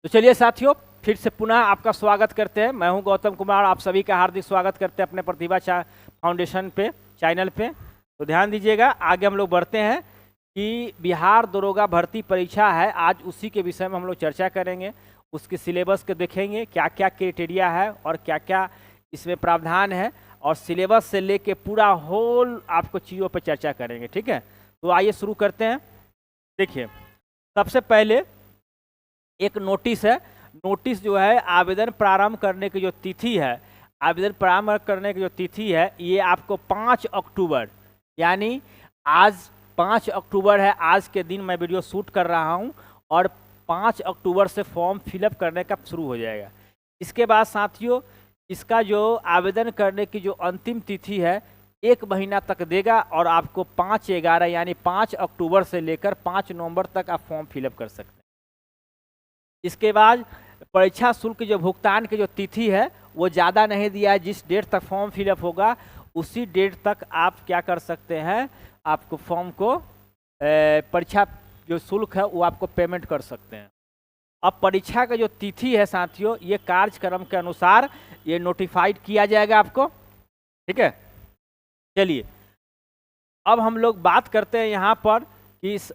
तो चलिए साथियों, फिर से पुनः आपका स्वागत करते हैं। मैं हूं गौतम कुमार, आप सभी का हार्दिक स्वागत करते हैं अपने प्रतिभा फाउंडेशन पे, चैनल पे। तो ध्यान दीजिएगा, आगे हम लोग बढ़ते हैं कि बिहार दरोगा भर्ती परीक्षा है। आज उसी के विषय में हम लोग चर्चा करेंगे, उसके सिलेबस को देखेंगे, क्या क्या क्राइटेरिया है और क्या क्या इसमें प्रावधान है, और सिलेबस से लेके पूरा होल आपको चीज़ों पर चर्चा करेंगे। ठीक है, तो आइए शुरू करते हैं। देखिए, सबसे पहले एक नोटिस है। नोटिस जो है आवेदन प्रारंभ करने की जो तिथि है, आवेदन प्रारंभ करने की जो तिथि है, ये आपको 5 अक्टूबर, यानी आज 5 अक्टूबर है। आज के दिन मैं वीडियो शूट कर रहा हूँ और 5 अक्टूबर से फॉर्म फिलअप करने का शुरू हो जाएगा। इसके बाद साथियों, इसका जो आवेदन करने की जो अंतिम तिथि है, 1 महीना तक देगा और आपको 5/11 यानी 5 अक्टूबर से लेकर 5 नवंबर तक आप फॉर्म फिलअप कर सकते हैं। इसके बाद परीक्षा शुल्क जो भुगतान की जो तिथि है वो ज़्यादा नहीं दिया है। जिस डेट तक फॉर्म फिलअप होगा उसी डेट तक आप क्या कर सकते हैं, आपको फॉर्म को परीक्षा जो शुल्क है वो आपको पेमेंट कर सकते हैं। अब परीक्षा का जो तिथि है साथियों, ये कार्यक्रम के अनुसार ये नोटिफाइड किया जाएगा आपको। ठीक है, चलिए अब हम लोग बात करते हैं यहाँ पर कि इस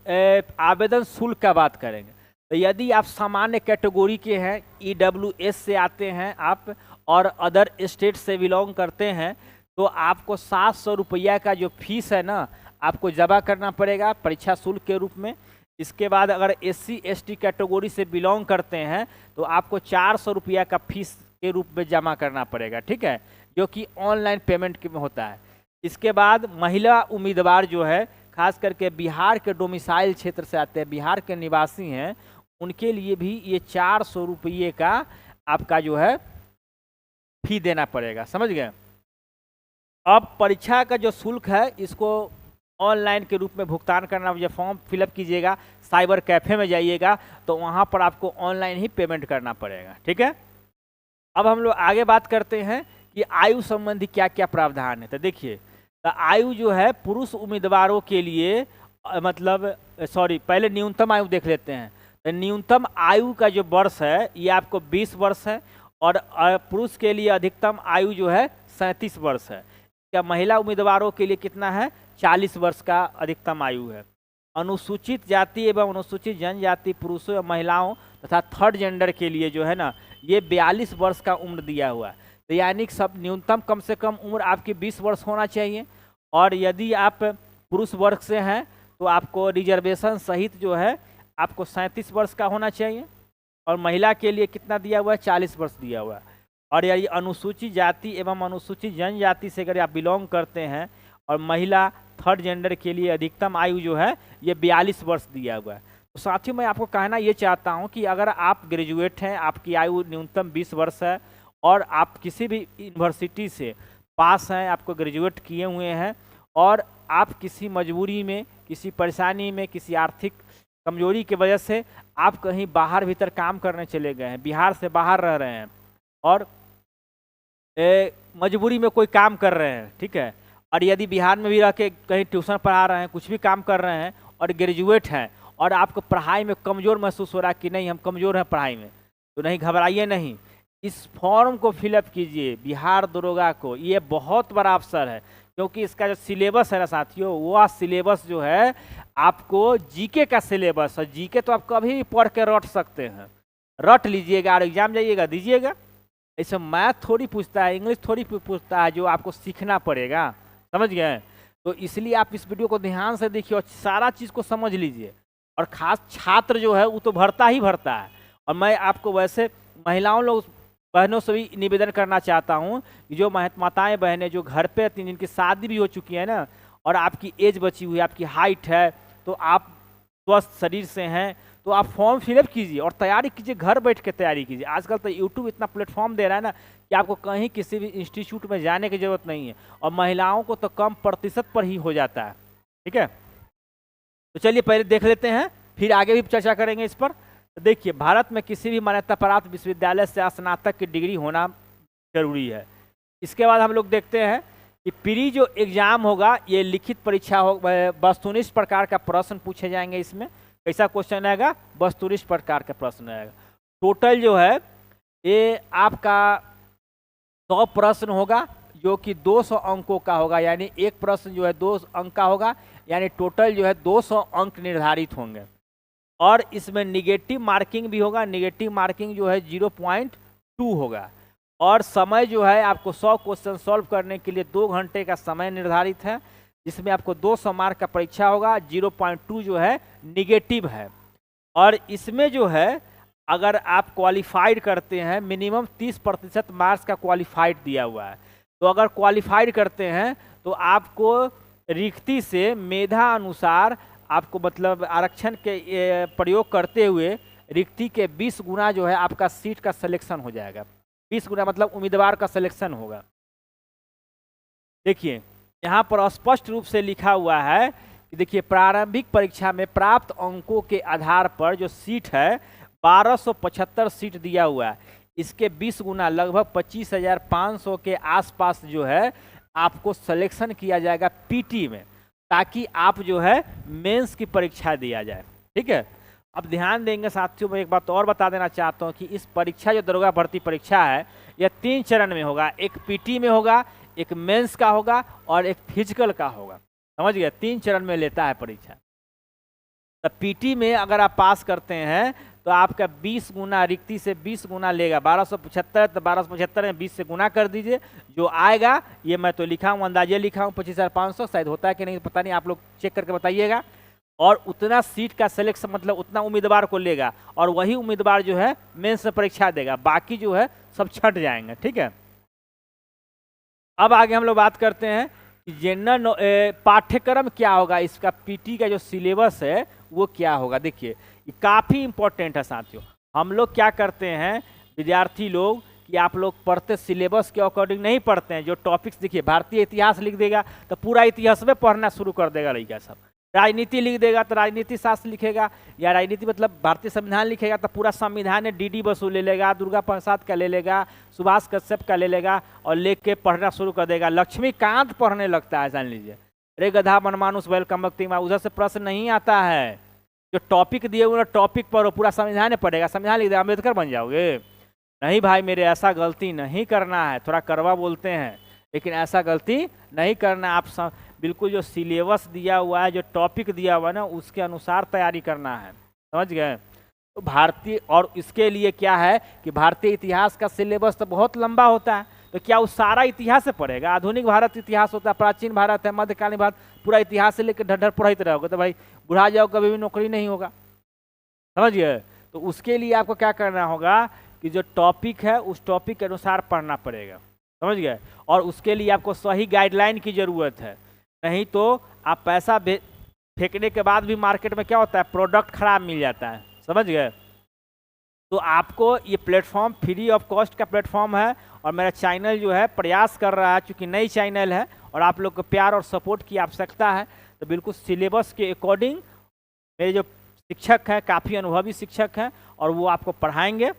आवेदन शुल्क का बात करेंगे। तो यदि आप सामान्य कैटेगरी के हैं, EWS से आते हैं आप और अदर स्टेट से बिलोंग करते हैं, तो आपको 700 रुपया का जो फीस है ना, आपको जमा करना पड़ेगा परीक्षा शुल्क के रूप में। इसके बाद अगर SC ST कैटेगरी से बिलोंग करते हैं तो आपको 400 रुपया का फीस के रूप में जमा करना पड़ेगा। ठीक है, जो कि ऑनलाइन पेमेंट में होता है। इसके बाद महिला उम्मीदवार जो है, खास करके बिहार के डोमिसाइल क्षेत्र से आते हैं, बिहार के निवासी हैं, उनके लिए भी ये 400 रुपये का आपका जो है फी देना पड़ेगा। समझ गए। अब परीक्षा का जो शुल्क है इसको ऑनलाइन के रूप में भुगतान करना, जब फॉर्म फिलअप कीजिएगा साइबर कैफ़े में जाइएगा तो वहाँ पर आपको ऑनलाइन ही पेमेंट करना पड़ेगा। ठीक है, अब हम लोग आगे बात करते हैं कि आयु संबंधी क्या क्या प्रावधान है। तो देखिए, तो आयु जो है पुरुष उम्मीदवारों के लिए पहले न्यूनतम आयु देख लेते हैं। तो न्यूनतम आयु का जो वर्ष है ये आपको 20 वर्ष है और पुरुष के लिए अधिकतम आयु जो है 37 वर्ष है। क्या महिला उम्मीदवारों के लिए कितना है, 40 वर्ष का अधिकतम आयु है। अनुसूचित जाति एवं अनुसूचित जनजाति पुरुषों या महिलाओं तथा थर्ड जेंडर के लिए जो है ना, ये 42 वर्ष का उम्र दिया हुआ है। तो यानी सब न्यूनतम कम से कम उम्र आपकी 20 वर्ष होना चाहिए। और यदि आप पुरुष वर्ग से हैं तो आपको रिजर्वेशन सहित जो है आपको 37 वर्ष का होना चाहिए। और महिला के लिए कितना दिया हुआ है, 40 वर्ष दिया हुआ है। और यदि अनुसूचित जाति एवं अनुसूचित जनजाति से अगर आप बिलोंग करते हैं और महिला थर्ड जेंडर के लिए अधिकतम आयु जो है ये 42 वर्ष दिया हुआ है। तो साथियों, मैं आपको कहना ये चाहता हूँ कि अगर आप ग्रेजुएट हैं, आपकी आयु न्यूनतम 20 वर्ष है और आप किसी भी यूनिवर्सिटी से पास हैं, आपको ग्रेजुएट किए हुए हैं और आप किसी मजबूरी में, किसी परेशानी में, किसी आर्थिक कमजोरी की वजह से आप कहीं बाहर भीतर काम करने चले गए हैं, बिहार से बाहर रह रहे हैं और मजबूरी में कोई काम कर रहे हैं, ठीक है, और यदि बिहार में भी रह के कहीं ट्यूशन पढ़ा रहे हैं, कुछ भी काम कर रहे हैं और ग्रेजुएट हैं और आपको पढ़ाई में कमज़ोर महसूस हो रहा है कि नहीं हम कमज़ोर हैं पढ़ाई में, तो नहीं घबराइए नहीं, इस फॉर्म को फिलअप कीजिए बिहार दरोगा को। ये बहुत बड़ा अवसर है क्योंकि इसका जो सिलेबस है ना साथियों, वह सिलेबस जो है आपको जीके का सिलेबस है। जीके तो आप कभी भी पढ़ के रट सकते हैं, रट लीजिएगा और एग्जाम जाइएगा दीजिएगा। ऐसे मैथ थोड़ी पूछता है, इंग्लिश थोड़ी पूछता है, जो आपको सीखना पड़ेगा। समझ गए। तो इसलिए आप इस वीडियो को ध्यान से देखिए और सारा चीज़ को समझ लीजिए। और ख़ास छात्र जो है वो तो भरता ही भरता है। और मैं आपको वैसे महिलाओं लोग बहनों से भी निवेदन करना चाहता हूँ कि जो माताएं बहनें जो घर पे रहती हैं, जिनकी शादी भी हो चुकी है ना और आपकी एज बची हुई है, आपकी हाइट है, तो आप स्वस्थ शरीर से हैं, तो आप फॉर्म फिलअप कीजिए और तैयारी कीजिए, घर बैठ के तैयारी कीजिए। आजकल तो यूट्यूब इतना प्लेटफॉर्म दे रहा है ना कि आपको कहीं किसी भी इंस्टीट्यूट में जाने की ज़रूरत नहीं है और महिलाओं को तो कम प्रतिशत पर ही हो जाता है। ठीक है, तो चलिए पहले देख लेते हैं, फिर आगे भी चर्चा करेंगे इस पर। देखिए, भारत में किसी भी मान्यता प्राप्त विश्वविद्यालय से स्नातक की डिग्री होना जरूरी है। इसके बाद हम लोग देखते हैं कि प्री जो एग्जाम होगा ये लिखित परीक्षा हो, वस्तुनिष्ठ प्रकार का प्रश्न पूछे जाएंगे। इसमें कैसा क्वेश्चन आएगा, वस्तुनिष्ठ प्रकार का प्रश्न आएगा। टोटल जो है ये आपका 100 प्रश्न होगा जो कि 200 अंकों का होगा, यानी एक प्रश्न जो है 2 अंक का होगा, यानी टोटल जो है 200 अंक निर्धारित होंगे। और इसमें निगेटिव मार्किंग भी होगा, निगेटिव मार्किंग जो है 0.2 होगा। और समय जो है आपको 100 क्वेश्चन सॉल्व करने के लिए 2 घंटे का समय निर्धारित है, जिसमें आपको 200 मार्क का परीक्षा होगा, 0.2 जो है निगेटिव है। और इसमें जो है अगर आप क्वालिफाइड करते हैं, मिनिमम 30% मार्क्स का क्वालिफाइड दिया हुआ है, तो अगर क्वालिफाइड करते हैं तो आपको रिक्ति से मेधा अनुसार आपको मतलब आरक्षण के प्रयोग करते हुए रिक्ति के 20 गुना जो है आपका सीट का सिलेक्शन हो जाएगा। 20 गुना मतलब उम्मीदवार का सिलेक्शन होगा। देखिए यहाँ पर स्पष्ट रूप से लिखा हुआ है कि देखिए प्रारंभिक परीक्षा में प्राप्त अंकों के आधार पर जो सीट है 1275 सीट दिया हुआ है, इसके 20 गुना लगभग 25,500 के आसपास जो है आपको सिलेक्शन किया जाएगा पीटी में, ताकि आप जो है मेंस की परीक्षा दिया जाए। ठीक है, अब ध्यान देंगे साथियों, मैं एक बात और बता देना चाहता हूं कि इस परीक्षा जो दरोगा भर्ती परीक्षा है यह 3 चरण में होगा, एक पीटी में होगा, एक मेंस का होगा और एक फिजिकल का होगा। समझ गए, 3 चरण में लेता है परीक्षा। तो पीटी में अगर आप पास करते हैं तो आपका 20 गुना रिक्ति से 20 गुना लेगा, 1275, तो 1275 में 20 से गुना कर दीजिए, जो आएगा ये मैं तो लिखा हूँ, अंदाजे लिखा हूँ 25,500, शायद होता है कि नहीं पता नहीं, आप लोग चेक करके बताइएगा। और उतना सीट का सिलेक्शन मतलब उतना उम्मीदवार को लेगा, और वही उम्मीदवार जो है मेंस में परीक्षा देगा, बाकी जो है सब छट जाएंगे। ठीक है, अब आगे हम लोग बात करते हैं कि जनरल पाठ्यक्रम क्या होगा, इसका पीटी का जो सिलेबस है वो क्या होगा। देखिए ये काफ़ी इंपॉर्टेंट है साथियों। हम लोग क्या करते हैं विद्यार्थी लोग कि आप लोग पढ़ते सिलेबस के अकॉर्डिंग नहीं पढ़ते हैं। जो टॉपिक्स देखिए भारतीय इतिहास लिख देगा तो पूरा इतिहास में पढ़ना शुरू कर देगा लड़का सब, राजनीति लिख देगा तो राजनीति शास्त्र लिखेगा, या राजनीति मतलब भारतीय संविधान लिखेगा तो पूरा संविधान है डीडी बसु ले लेगा, दुर्गा प्रसाद का ले लेगा, सुभाष कश्यप का ले लेगा और लेख के पढ़ना शुरू कर देगा। लक्ष्मीकांत पढ़ने लगता है, जान लीजिए, अरे गधा मनमानुस वेलकम भक्ति में, उधर से प्रश्न नहीं आता है। जो टॉपिक दिए हुए टॉपिक पर पूरा संविधान पढ़ेगा, संविधान लिख देगा, अम्बेडकर बन जाओगे। नहीं भाई मेरे, ऐसा गलती नहीं करना है, थोड़ा करवा बोलते हैं लेकिन ऐसा गलती नहीं करना। आप बिल्कुल जो सिलेबस दिया हुआ है, जो टॉपिक दिया हुआ है ना, उसके अनुसार तैयारी करना है। समझ गए। तो भारतीय, और इसके लिए क्या है कि भारतीय इतिहास का सिलेबस तो बहुत लंबा होता है, तो क्या वो सारा इतिहास से पढ़ेगा। आधुनिक भारत इतिहास होता है, प्राचीन भारत है, मध्यकालीन भारत, पूरा इतिहास से लेकर ढढ़ पढ़ते रहोगे तो भाई बुढ़ा जाओ कभी भी नौकरी नहीं होगा। समझ गए। तो उसके लिए आपको क्या करना होगा कि जो टॉपिक है उस टॉपिक के अनुसार पढ़ना पड़ेगा। समझ गए। और उसके लिए आपको सही गाइडलाइन की ज़रूरत है, नहीं तो आप पैसा फेंकने के बाद भी मार्केट में क्या होता है, प्रोडक्ट खराब मिल जाता है। समझ गए। तो आपको ये प्लेटफॉर्म फ्री ऑफ कॉस्ट का प्लेटफॉर्म है, और मेरा चैनल जो है प्रयास कर रहा है, चूँकि नई चैनल है और आप लोग को प्यार और सपोर्ट की आवश्यकता है, तो बिल्कुल सिलेबस के अकॉर्डिंग मेरे जो शिक्षक हैं काफ़ी अनुभवी शिक्षक हैं और वो आपको पढ़ाएंगे,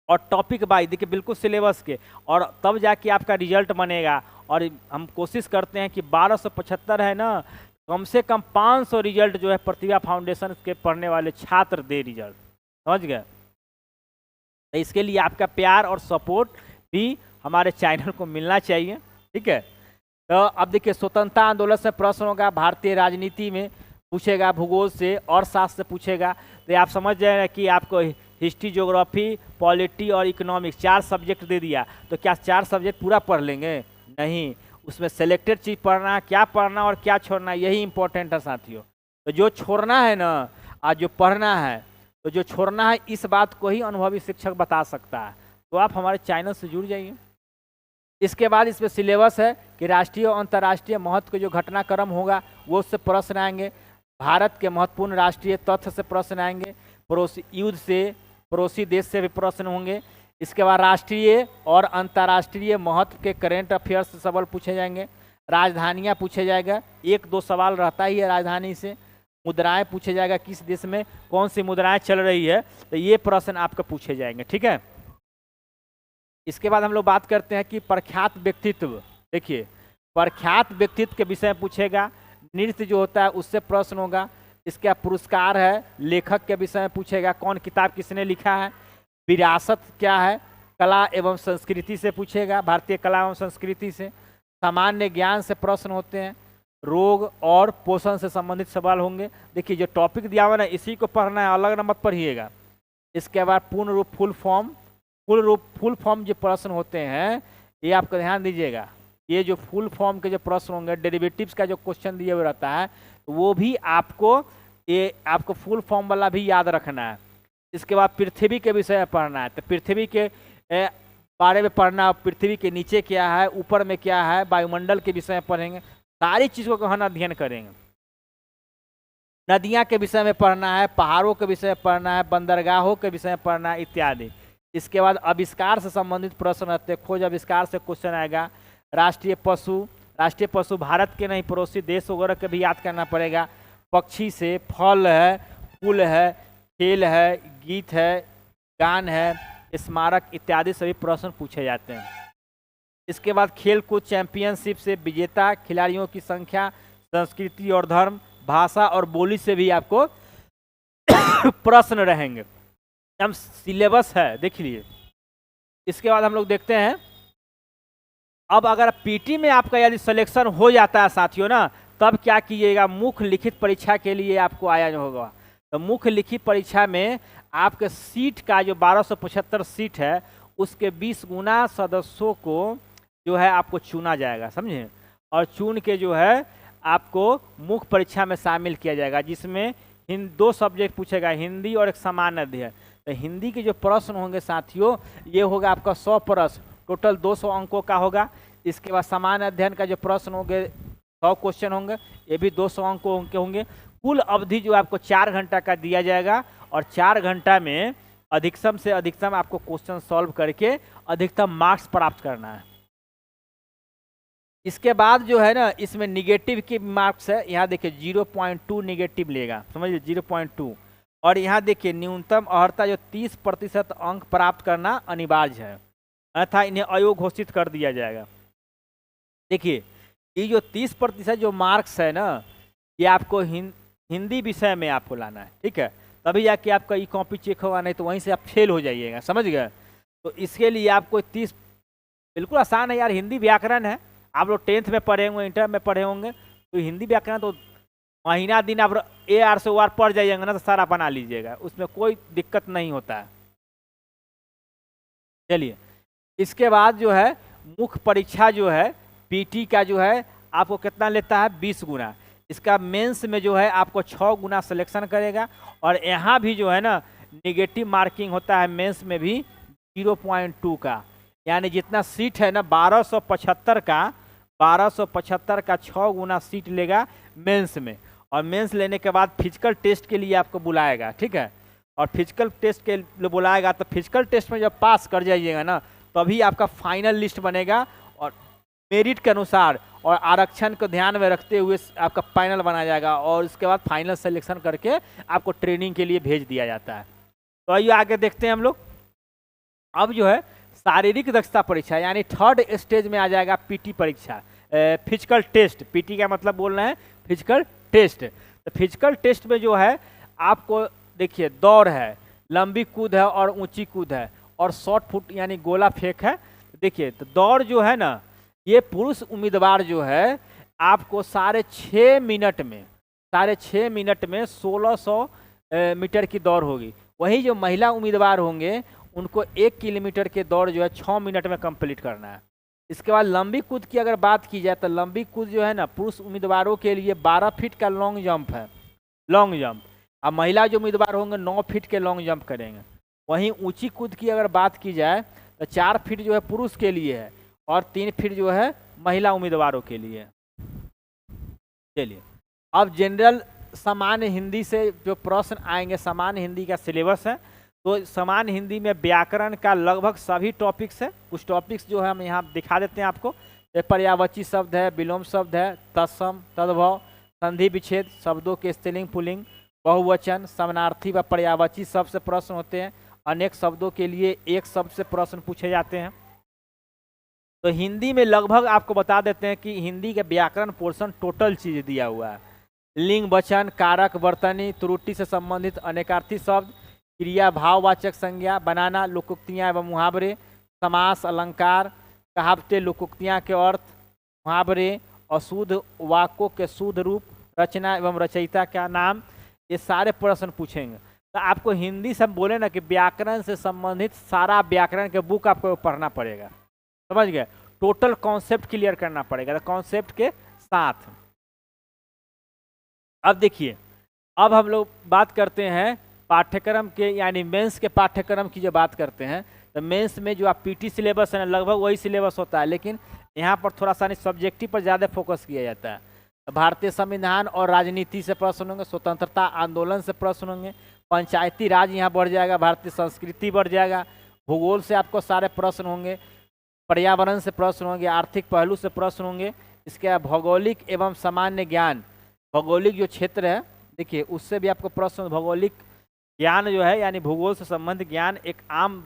और टॉपिक बाय देखिए बिल्कुल सिलेबस के, और तब जाके आपका रिजल्ट बनेगा। और हम कोशिश करते हैं कि 1275 है ना, कम से कम 500 रिजल्ट जो है प्रतिभा फाउंडेशन के पढ़ने वाले छात्र दे रिजल्ट। समझ गए। तो इसके लिए आपका प्यार और सपोर्ट भी हमारे चैनल को मिलना चाहिए। ठीक है। तो अब देखिए स्वतंत्रता आंदोलन से प्रश्न होगा, भारतीय राजनीति में पूछेगा, भूगोल से और शास्त्र से पूछेगा। तो आप समझ जाए कि आपको हिस्ट्री, ज्योग्राफी, पॉलिटी और इकोनॉमिक्स 4 सब्जेक्ट दे दिया, तो क्या 4 सब्जेक्ट पूरा पढ़ लेंगे? नहीं, उसमें सेलेक्टेड चीज़ पढ़ना, क्या पढ़ना और क्या छोड़ना, यही इंपॉर्टेंट है साथियों। तो जो छोड़ना है ना और जो पढ़ना है, तो जो छोड़ना है इस बात को ही अनुभवी शिक्षक बता सकता है। तो आप हमारे चैनल से जुड़ जाइए। इसके बाद इसमें सिलेबस है कि राष्ट्रीय और अंतर्राष्ट्रीय महत्व के जो घटनाक्रम होगा वो उससे प्रश्न आएंगे, भारत के महत्वपूर्ण राष्ट्रीय तथ्य से प्रश्न आएंगे, पड़ोसी युद्ध से, पड़ोसी देश से भी प्रश्न होंगे। इसके बाद राष्ट्रीय और अंतर्राष्ट्रीय महत्व के करेंट अफेयर्स से सवाल पूछे जाएंगे, राजधानियाँ पूछे जाएगा, 1-2 सवाल रहता ही है राजधानी से, मुद्राएं पूछे जाएगा, किस देश में कौन सी मुद्राएं चल रही है, तो ये प्रश्न आपको पूछे जाएंगे। ठीक है। इसके बाद हम लोग बात करते हैं कि प्रख्यात व्यक्तित्व। देखिए प्रख्यात व्यक्तित्व के विषय में पूछेगा, नृत्य जो होता है उससे प्रश्न होगा, इसका पुरस्कार है, लेखक के विषय में पूछेगा, कौन किताब किसने लिखा है, विरासत क्या है, कला एवं संस्कृति से पूछेगा, भारतीय कला एवं संस्कृति से। सामान्य ज्ञान से प्रश्न होते हैं, रोग और पोषण से संबंधित सवाल होंगे। देखिए जो टॉपिक दिया हुआ ना इसी को पढ़ना है, अलग नंबर पढ़िएगा। इसके बाद पूर्ण रूप फुल फॉर्म जो प्रश्न होते हैं ये आपको ध्यान दीजिएगा। ये जो फुल फॉर्म के जो प्रश्न होंगे, डेरिवेटिव्स का जो क्वेश्चन दिया हुआ रहता है तो वो भी आपको फुल फॉर्म वाला भी याद रखना है। इसके बाद पृथ्वी के विषय में पढ़ना है, तो पृथ्वी के बारे में पढ़ना, पृथ्वी के नीचे क्या है, ऊपर में क्या है, वायुमंडल के विषय में पढ़ेंगे, सारी चीज़ों को हम अध्ययन करेंगे। नदियाँ के विषय में पढ़ना है, पहाड़ों के विषय में पढ़ना है, बंदरगाहों के विषय में पढ़ना है इत्यादि। इसके बाद आविष्कार से संबंधित प्रश्न रहते हैं, खोज आविष्कार से क्वेश्चन आएगा। राष्ट्रीय पशु भारत के नहीं पड़ोसी देश वगैरह के भी याद करना पड़ेगा। पक्षी से, फल है, फूल है, खेल है, गीत है, गान है, स्मारक इत्यादि सभी प्रश्न पूछे जाते हैं। इसके बाद खेल कूद चैंपियनशिप से विजेता खिलाड़ियों की संख्या, संस्कृति और धर्म, भाषा और बोली से भी आपको प्रश्न रहेंगे। हम सिलेबस है देख लीजिए। इसके बाद हम लोग देखते हैं, अब अगर पीटी में आपका यदि सिलेक्शन हो जाता है साथियों ना, तब क्या कीजिएगा, मुख्य लिखित परीक्षा के लिए आपको आया होगा। तो मुख्य लिखित परीक्षा में आपके सीट का जो 1275 सीट है उसके 20 गुना सदस्यों को जो है आपको चुना जाएगा, समझे। और चुन के जो है आपको मुख्य परीक्षा में शामिल किया जाएगा, जिसमें 2 सब्जेक्ट पूछेगा, हिंदी और एक सामान्य अध्ययन। तो हिंदी के जो प्रश्न होंगे साथियों ये होगा आपका 100 प्रश्न, टोटल 200 अंकों का होगा। इसके बाद सामान्य अध्ययन का जो प्रश्न होंगे 100 क्वेश्चन होंगे, ये भी 200 अंकों के होंगे। कुल अवधि जो आपको 4 घंटा का दिया जाएगा और 4 घंटा में अधिकतम से अधिकतम आपको क्वेश्चन सॉल्व करके अधिकतम मार्क्स प्राप्त करना है। इसके बाद जो है ना इसमें निगेटिव की मार्क्स है, यहाँ देखिए 0.2 निगेटिव लेगा, समझिए 0.2। और यहाँ देखिए न्यूनतम अर्हता जो 30% अंक प्राप्त करना अनिवार्य है, अन्यथा इन्हें अयोग्य घोषित कर दिया जाएगा। देखिए ये जो 30% जो मार्क्स है ना ये आपको हिंदी विषय में आपको लाना है, ठीक है, तभी जाके आपका ई कॉपी चेक होगा, नहीं तो वहीं से आप फेल हो जाइएगा, समझ गए। तो इसके लिए आपको 30 बिल्कुल आसान है यार, हिंदी व्याकरण है, आप लोग 10th में पढ़े होंगे, इंटर में पढ़े होंगे, तो हिंदी व्याकरण तो महीना दिन आप AR से OR पढ़ जाइएगा ना तो सारा बना लीजिएगा, उसमें कोई दिक्कत नहीं होता है। चलिए इसके बाद जो है मुख्य परीक्षा जो है पीटी का जो है आपको कितना लेता है, 20 गुना। इसका मेंस में जो है आपको 6 गुना सिलेक्शन करेगा। और यहाँ भी जो है ना निगेटिव मार्किंग होता है मेंस में भी 0.2 का, यानी जितना सीट है ना 1275 का 6 गुना सीट लेगा मेंस में। और मेंस लेने के बाद फिजिकल टेस्ट के लिए आपको बुलाएगा, ठीक है। और फिजिकल टेस्ट के लिए बुलाएगा तो फिजिकल टेस्ट में जब पास कर जाइएगा ना तभी आपका फाइनल लिस्ट बनेगा, और मेरिट के अनुसार और आरक्षण को ध्यान में रखते हुए आपका फाइनल बनाया जाएगा, और इसके बाद फाइनल सिलेक्शन करके आपको ट्रेनिंग के लिए भेज दिया जाता है। तो आइए आगे देखते हैं हम लोग। अब जो है शारीरिक दक्षता परीक्षा यानी 3rd स्टेज में आ जाएगा पीटी परीक्षा, फिजिकल टेस्ट। पीटी का मतलब बोल रहे हैं फिजिकल टेस्ट। तो फिजिकल टेस्ट में जो है आपको देखिए दौड़ है, लंबी कूद है और ऊंची कूद है, और शॉर्ट पुट यानी गोला फेंक है। देखिए तो दौड़ जो है ना ये पुरुष उम्मीदवार जो है आपको 6.5 मिनट में 1600 मीटर की दौड़ होगी। वही जो महिला उम्मीदवार होंगे उनको 1 किलोमीटर के दौड़ जो है 6 मिनट में कंप्लीट करना है। इसके बाद लंबी कूद की अगर बात की जाए तो लंबी कूद जो है ना पुरुष उम्मीदवारों के लिए 12 फीट का लॉन्ग जंप है, लॉन्ग जंप। अब महिला जो उम्मीदवार होंगे 9 फीट के लॉन्ग जंप करेंगे। वहीं ऊंची कूद की अगर बात की जाए तो 4 फीट जो है पुरुष के लिए है और 3 फीट जो है महिला उम्मीदवारों के लिए। चलिए अब जनरल सामान्य हिंदी से जो प्रश्न आएंगे, सामान्य हिंदी का सिलेबस है। तो सामान्य हिंदी में व्याकरण का लगभग सभी टॉपिक्स है। कुछ टॉपिक्स जो है हम यहाँ दिखा देते हैं आपको। पर्यायवाची शब्द है, विलोम शब्द है, तत्सम, तद्भव, संधि विच्छेद, शब्दों के स्त्रीलिंग पुल्लिंग, बहुवचन, समानार्थी व पर्यायवाची शब्द से प्रश्न होते हैं। अनेक शब्दों के लिए एक शब्द से प्रश्न पूछे जाते हैं। तो हिंदी में लगभग आपको बता देते हैं कि हिंदी के व्याकरण पोर्शन टोटल चीज दिया हुआ है। लिंग, वचन, कारक, वर्तनी, त्रुटि से संबंधित अनेकार्थी शब्द, क्रिया भाववाचक संज्ञा बनाना, लोकोक्तियाँ एवं मुहावरे, समास, अलंकार, कहावतें, लोकोक्तियाँ के अर्थ, मुहावरे, अशुद्ध वाक्यों के शुद्ध रूप, रचना एवं रचयिता का नाम, ये सारे प्रश्न पूछेंगे। तो आपको हिंदी से बोले ना कि व्याकरण से संबंधित सारा व्याकरण के बुक आपको पढ़ना पड़ेगा, समझ गए, टोटल कॉन्सेप्ट क्लियर करना पड़ेगा, तो कॉन्सेप्ट के साथ। अब देखिए, अब हम लोग बात करते हैं पाठ्यक्रम के, यानी मेंस के पाठ्यक्रम की जो बात करते हैं, तो मेंस में जो आप पीटी सिलेबस है ना, लगभग वही सिलेबस होता है, लेकिन यहाँ पर थोड़ा सा सब्जेक्टिव पर ज़्यादा फोकस किया जाता है। भारतीय संविधान और राजनीति से प्रश्न होंगे, स्वतंत्रता आंदोलन से प्रश्न होंगे, पंचायती राज यहाँ बढ़ जाएगा, भारतीय संस्कृति बढ़ जाएगा, भूगोल से आपको सारे प्रश्न होंगे, पर्यावरण से प्रश्न होंगे, आर्थिक पहलू से प्रश्न होंगे, इसके बाद भौगोलिक एवं सामान्य ज्ञान, भौगोलिक जो क्षेत्र है देखिए उससे भी आपको प्रश्न, भौगोलिक ज्ञान जो है यानी भूगोल से संबंधित ज्ञान एक आम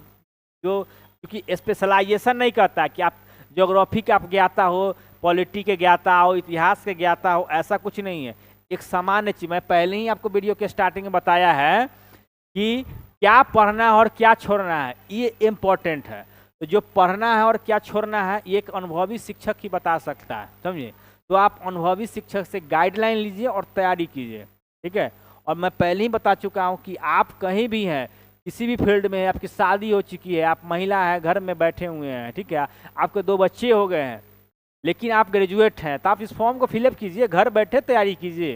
जो, क्योंकि स्पेशलाइजेशन नहीं करता कि आप ज्योग्राफी के आप ज्ञाता हो, पॉलिटी के ज्ञाता हो, इतिहास के ज्ञाता हो, ऐसा कुछ नहीं है, एक सामान्य चीज। मैं पहले ही आपको वीडियो के स्टार्टिंग में बताया है कि क्या पढ़ना है और क्या छोड़ना है, ये इम्पोर्टेंट है। तो जो पढ़ना है और क्या छोड़ना है ये एक अनुभवी शिक्षक ही बता सकता है, समझिए। तो आप अनुभवी शिक्षक से गाइडलाइन लीजिए और तैयारी कीजिए, ठीक है। और मैं पहले ही बता चुका हूँ कि आप कहीं भी हैं, किसी भी फील्ड में, आपकी शादी हो चुकी है, आप महिला है, घर में बैठे हुए हैं, ठीक है, आपके 2 बच्चे हो गए हैं, लेकिन आप ग्रेजुएट हैं, तो आप इस फॉर्म को फिलअप कीजिए, घर बैठे तैयारी कीजिए,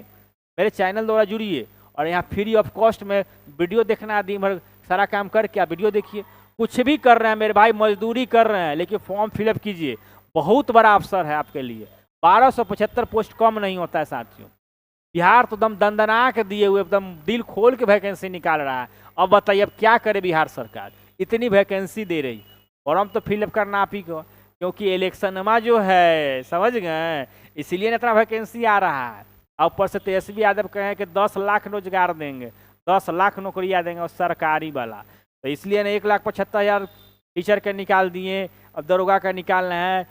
मेरे चैनल द्वारा जुड़िए, और यहाँ फ्री ऑफ कॉस्ट में वीडियो देखना, दिन भर सारा काम करके आप वीडियो देखिए। कुछ भी कर रहे हैं मेरे भाई, मजदूरी कर रहे हैं, लेकिन फॉर्म फिलअप कीजिए, बहुत बड़ा अवसर है आपके लिए। 1275 पोस्ट कम नहीं होता है साथियों। बिहार तो एकदम दंदना के दिए हुए, एकदम दिल खोल के वैकेंसी निकाल रहा है। अब बताइए अब क्या करे बिहार सरकार, इतनी वैकेंसी दे रही, फॉर्म तो फिलअप करना आप ही को, क्योंकि इलेक्शन में जो है, समझ गए, इसीलिए इतना वैकेंसी आ रहा है। और ऊपर से तेजस्वी यादव कहे कि 10 लाख रोजगार देंगे, 10 लाख नौकरियाँ देंगे और सरकारी वाला, तो इसलिए ना 1,75,000 टीचर के निकाल दिए, अब दरोगा का निकालना है,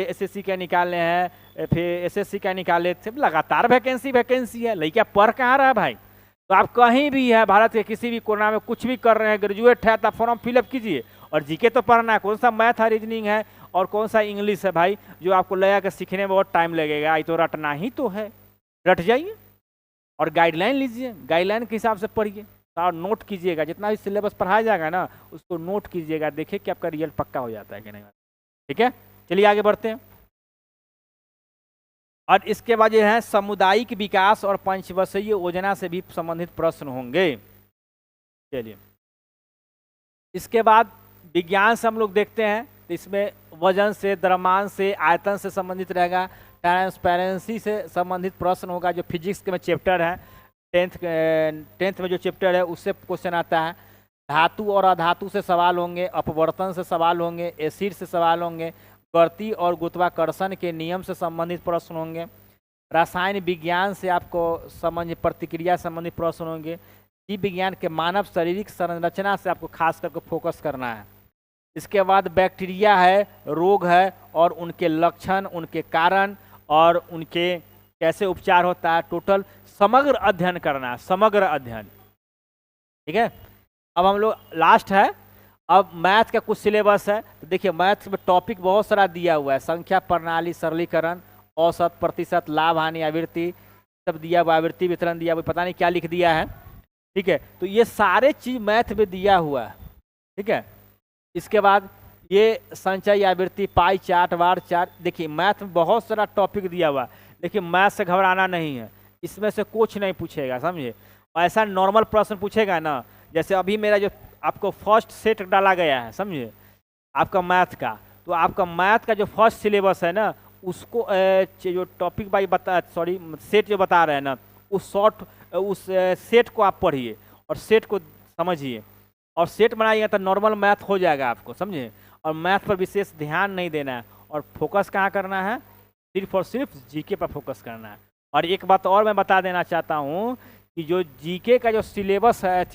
SSC का निकालने हैं, फिर SSC का निकाले थे, लगातार वैकेंसी है। लड़का पढ़ कहाँ रहा भाई? तो आप कहीं भी है भारत के किसी भी कोना में कुछ भी कर रहे हैं, ग्रेजुएट है तो फॉर्म फिलअप कीजिए। और जीके तो पढ़ना है, कौन सा मैथ है, रीजनिंग है, और कौन सा इंग्लिश है भाई, जो आपको लगा कि सीखने में बहुत टाइम लगेगा, ये तो रटना ही तो है, रट जाइए और गाइडलाइन लीजिए, गाइडलाइन के हिसाब से पढ़िए और नोट कीजिएगा, जितना भी सिलेबस पढ़ाया जाएगा ना उसको नोट कीजिएगा, देखिए कि आपका रिजल्ट पक्का हो जाता है कि नहीं, ठीक है। चलिए आगे बढ़ते हैं। और इसके बाद जो है सामुदायिक विकास और पंचवर्षीय योजना से भी संबंधित प्रश्न होंगे। चलिए इसके बाद विज्ञान से हम लोग देखते हैं, तो इसमें वजन से, द्रव्यमान से, आयतन से संबंधित रहेगा, ट्रांसपेरेंसी से संबंधित प्रश्न होगा, जो फिजिक्स के में चैप्टर है, टेंथ में जो चैप्टर है उससे क्वेश्चन आता है। धातु और अधातु से सवाल होंगे, अपवर्तन से सवाल होंगे, एसिड से सवाल होंगे, गति और गुरुत्वाकर्षण के नियम से संबंधित प्रश्न होंगे, रसायन विज्ञान से आपको संबंधित प्रतिक्रिया संबंधित प्रश्न होंगे, जीव विज्ञान के मानव शारीरिक संरचना से आपको खास करके फोकस करना है। इसके बाद बैक्टीरिया है, रोग है और उनके लक्षण, उनके कारण और उनके कैसे उपचार होता है, टोटल समग्र अध्ययन करना है, समग्र अध्ययन, ठीक है। अब हम लोग लास्ट है, अब मैथ का कुछ सिलेबस है। तो देखिए मैथ में टॉपिक बहुत सारा दिया हुआ है, संख्या प्रणाली, सरलीकरण, औसत, प्रतिशत, लाभ, हानि, आवृत्ति सब दिया हुआ, आवृत्ति वितरण दिया हुआ, पता नहीं क्या लिख दिया है, ठीक है। तो ये सारे चीज मैथ में दिया हुआ है, ठीक है। इसके बाद ये संचय, आवृत्ति, पाई चार्ट, वार चार्ट, देखिए मैथ में बहुत सारा टॉपिक दिया हुआ है, लेकिन मैथ से घबराना नहीं है, इसमें से कुछ नहीं पूछेगा, समझे। ऐसा नॉर्मल प्रश्न पूछेगा ना, जैसे अभी मेरा जो आपको फर्स्ट सेट डाला गया है, समझे, आपका मैथ का, तो आपका मैथ का जो फर्स्ट सिलेबस है ना उसको जो टॉपिक बाई सेट जो बता रहे हैं ना, उस सेट को आप पढ़िए और सेट को समझिए, और सेट बनाइएगा तो नॉर्मल मैथ हो जाएगा आपको, समझे। और मैथ पर विशेष ध्यान नहीं देना है, और फोकस कहाँ करना है, सिर्फ और सिर्फ जीके पर फोकस करना है। और एक बात और मैं बता देना चाहता हूँ कि जो जीके का जो सिलेबस है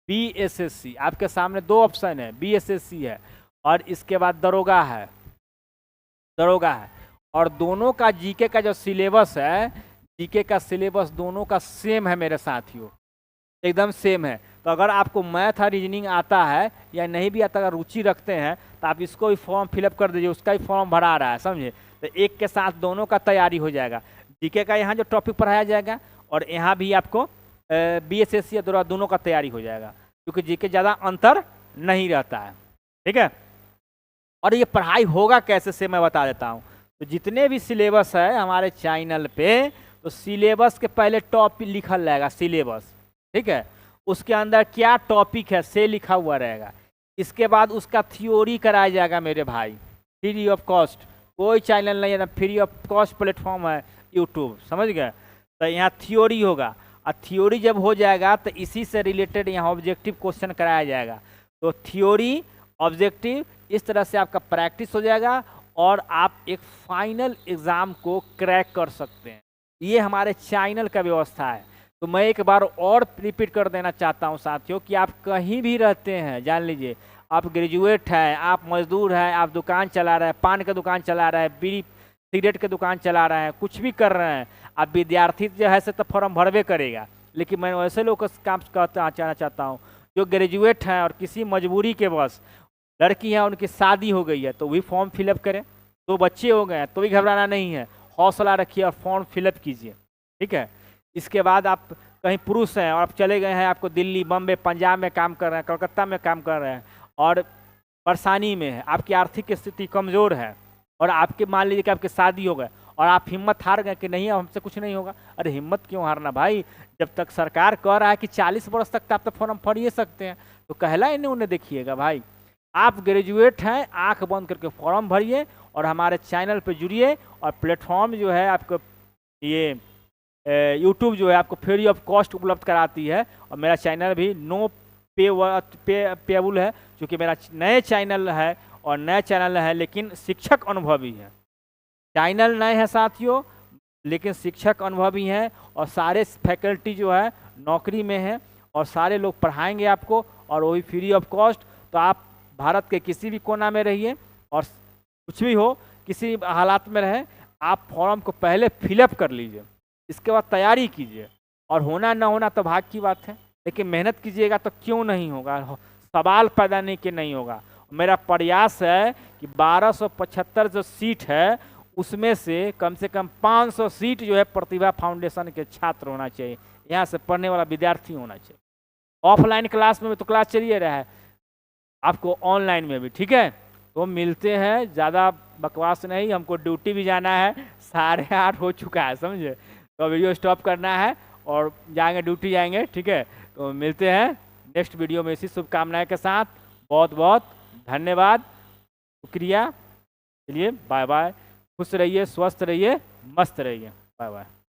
BSSC, आपके सामने 2 ऑप्शन है, BSSC है और इसके बाद दरोगा है, और दोनों का जीके का जो सिलेबस है, जीके का सिलेबस दोनों का सेम है मेरे साथियों, एकदम सेम है। तो अगर आपको मैथ और रीजनिंग आता है या नहीं भी आता, अगर रुचि रखते हैं तो आप इसको भी फॉर्म फिलअप कर दीजिए, उसका भी फॉर्म भरा रहा है, समझे। तो एक के साथ दोनों का तैयारी हो जाएगा। जीके का यहाँ जो टॉपिक पढ़ाया जाएगा और यहाँ भी आपको BSSC या दोनों का तैयारी हो जाएगा, क्योंकि जीके ज़्यादा अंतर नहीं रहता है, ठीक है। और ये पढ़ाई होगा कैसे से मैं बता देता हूँ। तो जितने भी सिलेबस है हमारे चैनल पे, तो सिलेबस के पहले टॉपिक लिखल रहेगा, सिलेबस, ठीक है। उसके अंदर क्या टॉपिक है से लिखा हुआ रहेगा। इसके बाद उसका थ्योरी कराया जाएगा मेरे भाई, फ्री ऑफ कॉस्ट। कोई चैनल नहीं है, फ्री ऑफ कॉस्ट प्लेटफॉर्म है यूट्यूब, समझ गए। तो यहाँ थ्योरी होगा, और थ्योरी जब हो जाएगा तो इसी से रिलेटेड यहाँ ऑब्जेक्टिव क्वेश्चन कराया जाएगा। तो थ्योरी, ऑब्जेक्टिव, इस तरह से आपका प्रैक्टिस हो जाएगा और आप एक फाइनल एग्ज़ाम को क्रैक कर सकते हैं। ये हमारे चैनल का व्यवस्था है। तो मैं एक बार और रिपीट कर देना चाहता हूँ साथियों कि आप कहीं भी रहते हैं, जान लीजिए, आप ग्रेजुएट हैं, आप मजदूर हैं, आप दुकान चला रहे हैं, पान का दुकान चला रहे हैं, बीड़ी सिगरेट की दुकान चला रहे हैं, कुछ भी कर रहे हैं, आप विद्यार्थी जो है से तो फॉर्म भरवे करेगा। लेकिन मैं वैसे लोग का काम कहना चाहता हूँ जो ग्रेजुएट हैं और किसी मजबूरी के बस लड़की है, उनकी शादी हो गई है, तो वही फॉर्म फिलअप करें। 2 बच्चे हो गए हैं तो भी घबराना नहीं है, हौसला रखिए और फॉर्म फिलअप कीजिए, ठीक है। इसके बाद आप कहीं पुरुष हैं और आप चले गए हैं, आपको दिल्ली, बम्बे, पंजाब में काम कर रहे हैं, कलकत्ता में काम कर रहे हैं और परेशानी में है, आपकी आर्थिक स्थिति कमज़ोर है और आपके मान लीजिए कि आपकी शादी हो गए और आप हिम्मत हार गए कि नहीं अब हमसे कुछ नहीं होगा। अरे हिम्मत क्यों हारना भाई, जब तक सरकार कह रहा है कि 40 वर्ष तक आप तो फॉर्म भर ही सकते हैं, तो कहला इन्हें उन्हें देखिएगा भाई। आप ग्रेजुएट हैं, आंख बंद करके फॉर्म भरिए और हमारे चैनल पे जुड़िए। और प्लेटफॉर्म जो है आपको ये यूट्यूब जो है आपको फ्री ऑफ कॉस्ट उपलब्ध कराती है, और मेरा चैनल भी नो पेबल है, क्योंकि मेरा नए चैनल है और नया चैनल है लेकिन शिक्षक अनुभवी है। चैनल नए हैं साथियों, लेकिन शिक्षक अनुभवी हैं और सारे फैकल्टी जो है नौकरी में है और सारे लोग पढ़ाएंगे आपको, और वो भी फ्री ऑफ कॉस्ट। तो आप भारत के किसी भी कोना में रहिए और कुछ भी हो, किसी हालात में रहे, आप फॉर्म को पहले फिलअप कर लीजिए, इसके बाद तैयारी कीजिए। और होना ना होना तो भाग की बात है, लेकिन मेहनत कीजिएगा तो क्यों नहीं होगा, सवाल पैदा नहीं कि नहीं होगा। मेरा प्रयास है कि 1275 जो सीट है उसमें से कम 500 सीट जो है प्रतिभा फाउंडेशन के छात्र होना चाहिए, यहाँ से पढ़ने वाला विद्यार्थी होना चाहिए। ऑफलाइन क्लास में तो क्लास चलिए रहा है, आपको ऑनलाइन में भी, ठीक है। तो मिलते हैं, ज़्यादा बकवास नहीं, हमको ड्यूटी भी जाना है, 8:30 हो चुका है, समझे। तो वीडियो स्टॉप करना है और जाएंगे, ड्यूटी जाएंगे, ठीक है। तो मिलते हैं नेक्स्ट वीडियो में इसी शुभकामनाएं के साथ। बहुत बहुत धन्यवाद, शुक्रिया। चलिए बाय बाय, खुश रहिए, स्वस्थ रहिए, मस्त रहिए, बाय बाय।